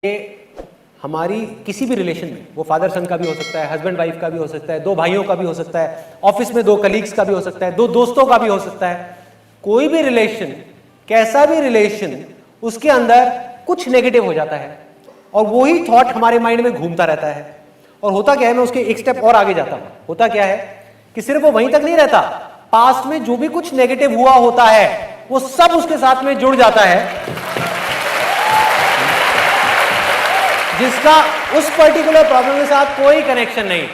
कि हमारी किसी भी रिलेशन में, वो फादर सन का भी हो सकता है, हस्बैंड वाइफ का भी हो सकता है, दो भाइयों का भी हो सकता है, ऑफिस में दो कलीग्स का भी हो सकता है, दो दोस्तों का भी हो सकता है, कोई भी रिलेशन, कैसा भी रिलेशन, उसके अंदर कुछ नेगेटिव हो जाता है और वही थॉट हमारे माइंड में घूमता रहता है। और होता क्या है, मैं उसके एक स्टेप और आगे जाता हूं। होता क्या है कि सिर्फ वो वहीं तक नहीं रहता, पास्ट में जो भी कुछ नेगेटिव हुआ होता है वो सब उसके साथ में जुड़ जाता है, जिसका उस पर्टिकुलर प्रॉब्लम के साथ कोई कनेक्शन नहीं।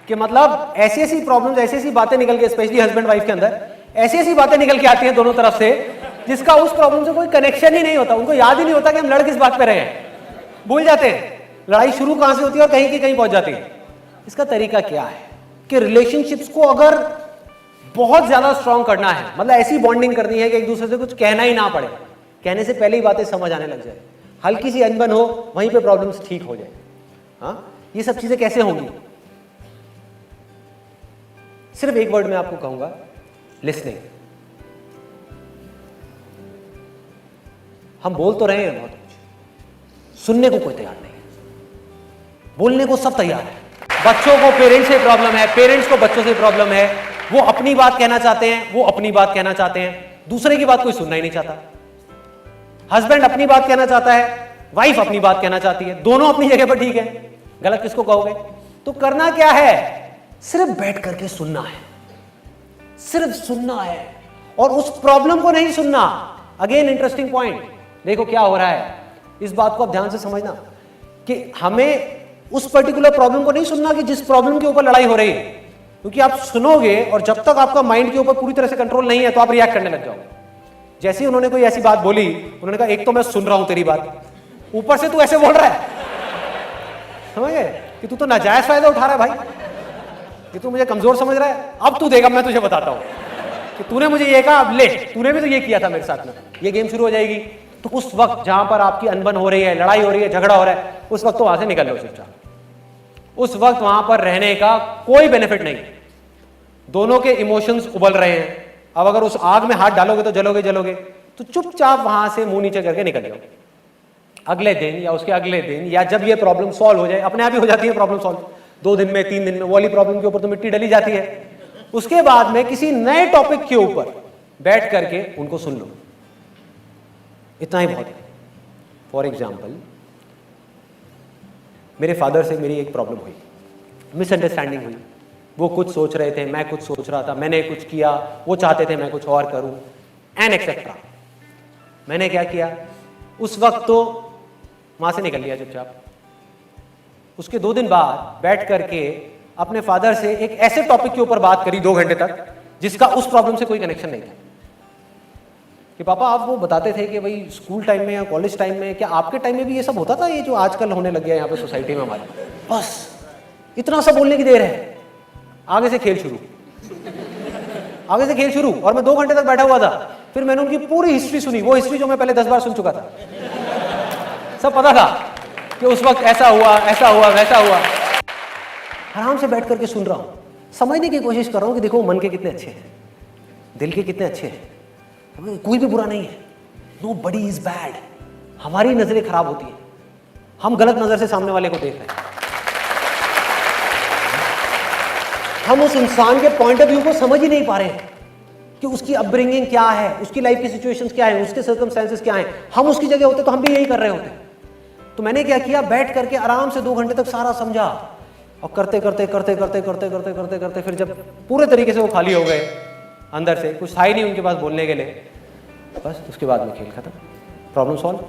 कि मतलब ऐसी ऐसी प्रॉब्लम्स, ऐसी ऐसी बातें निकल के, स्पेशली हस्बैंड वाइफ के अंदर ऐसी ऐसी बातें निकल के आती हैं दोनों तरफ से, जिसका उस प्रॉब्लम से कोई कनेक्शन ही नहीं होता। उनको याद ही नहीं होता कि हम लड़ किस बात पे रहे हैं, भूल जाते हैं लड़ाई शुरू कहां से होती है और कहीं की कहीं पहुंच जाती है। इसका तरीका क्या है कि रिलेशनशिप्स को अगर बहुत ज्यादा स्ट्रांग करना है, मतलब ऐसी बॉन्डिंग करनी है कि एक दूसरे से कुछ कहना ही ना पड़े, कहने से पहले ही बातें समझ आने लग जाए, हल्की सी अनबन हो वहीं पे प्रॉब्लम्स ठीक हो जाए। हाँ, ये सब चीजें कैसे होंगी? सिर्फ एक वर्ड में आपको कहूंगा, लिसनिंग। हम बोल तो रहे हैं बहुत कुछ, सुनने को कोई तैयार नहीं है, बोलने को सब तैयार है। बच्चों को पेरेंट्स से प्रॉब्लम है, पेरेंट्स को बच्चों से प्रॉब्लम है, वो अपनी बात कहना चाहते हैं, वो अपनी बात कहना चाहते हैं, दूसरे की बात कोई सुनना ही नहीं चाहता। हस्बैंड अपनी बात कहना चाहता है, वाइफ अपनी बात कहना चाहती है, दोनों अपनी जगह पर ठीक है, गलत किसको कहोगे? तो करना क्या है? सिर्फ बैठ करके सुनना है, सिर्फ सुनना है और उस प्रॉब्लम को नहीं सुनना। अगेन इंटरेस्टिंग पॉइंट, देखो क्या हो रहा है, इस बात को आप ध्यान से समझना कि हमें उस पर्टिकुलर प्रॉब्लम को नहीं सुनना कि जिस प्रॉब्लम के ऊपर लड़ाई हो रही है, क्योंकि आप सुनोगे और जब तक आपका माइंड के ऊपर पूरी तरह से कंट्रोल नहीं है तो आप रिएक्ट करने लग जाओगे। जैसे ही उन्होंने कोई ऐसी बात बोली, उन्होंने कहा एक तो मैं सुन रहा हूं तेरी बात, ऊपर से तू ऐसे बोल रहा है, समझ गए कि तू तो नाजायज फायदा उठा रहा है भाई, कि तू मुझे कमजोर समझ रहा है। अब तू देगा, मैं तुझे बताता हूं कि तूने मुझे ये कहा, अब ले, तूने भी तो ये किया था मेरे साथ में, ये गेम शुरू हो जाएगी। तो उस वक्त जहां पर आपकी अनबन हो रही है, लड़ाई हो रही है, झगड़ा हो रहा है, उस वक्त तो वहां से निकल लो चुपचाप। उस वक्त वहां पर रहने का कोई बेनिफिट नहीं, दोनों के इमोशंस उबल रहे हैं। अब अगर उस आग में हाथ डालोगे तो जलोगे जलोगे, तो चुपचाप वहां से मुंह नीचे करके निकल जाओ। अगले दिन या उसके अगले दिन, या जब ये प्रॉब्लम सॉल्व हो जाए, अपने आप ही हो जाती है प्रॉब्लम सॉल्व, 2 दिन में 3 दिन में, वो वाली प्रॉब्लम के ऊपर तो मिट्टी डली जाती है। उसके बाद में किसी नए टॉपिक के ऊपर बैठ करके उनको सुन लो, इतना ही बहुत है। फॉर एग्जाम्पल, मेरे फादर से मेरी एक प्रॉब्लम हुई, मिसअंडरस्टैंडिंग हुई। वो कुछ सोच रहे थे, मैं कुछ सोच रहा था, मैंने कुछ किया, वो चाहते थे मैं कुछ और करूं, एंड एक्सेट्रा। मैंने क्या किया, उस वक्त तो वहां से निकल लिया चुपचाप। उसके 2 दिन बाद बैठ करके अपने फादर से एक ऐसे टॉपिक के ऊपर बात करी 2 घंटे तक, जिसका उस प्रॉब्लम से कोई कनेक्शन नहीं था। कि पापा आप वो बताते थे कि भाई स्कूल टाइम में या कॉलेज टाइम में, क्या आपके टाइम में भी ये सब होता था, ये जो आजकल होने लग गया यहाँ पे सोसाइटी में हमारे? बस इतना सा बोलने की देर है, आगे से खेल शुरू, आगे से खेल शुरू। और मैं 2 घंटे तक बैठा हुआ था, फिर मैंने उनकी पूरी हिस्ट्री सुनी, वो हिस्ट्री जो मैं पहले 10 बार सुन चुका था। सब पता था कि उस वक्त ऐसा हुआ, ऐसा हुआ, वैसा हुआ। आराम से बैठ करके सुन रहा हूं, समझने की कोशिश कर रहा हूं कि देखो मन के कितने अच्छे हैं, दिल के कितने अच्छे हैं, कोई भी बुरा नहीं है, नो बडी इज बैड। हमारी नजरें खराब होती हैं, हम गलत नजर से सामने वाले को देख रहे हैं, हम उस इंसान के पॉइंट ऑफ व्यू को समझ ही नहीं पा रहे हैं कि उसकी अपब्रिंगिंग क्या है, उसकी लाइफ की सिचुएशंस क्या है, उसके सर्कमस्टेंसेस क्या हैं। हम उसकी जगह होते तो हम भी यही कर रहे होते। तो मैंने क्या किया, बैठ करके आराम से 2 घंटे तक सारा समझा, और करते करते करते करते करते करते करते करते फिर जब पूरे तरीके से वो खाली हो गए, अंदर से कुछ था ही नहीं उनके पास बोलने के लिए, बस उसके बाद में खेल खत्म, प्रॉब्लम सॉल्व।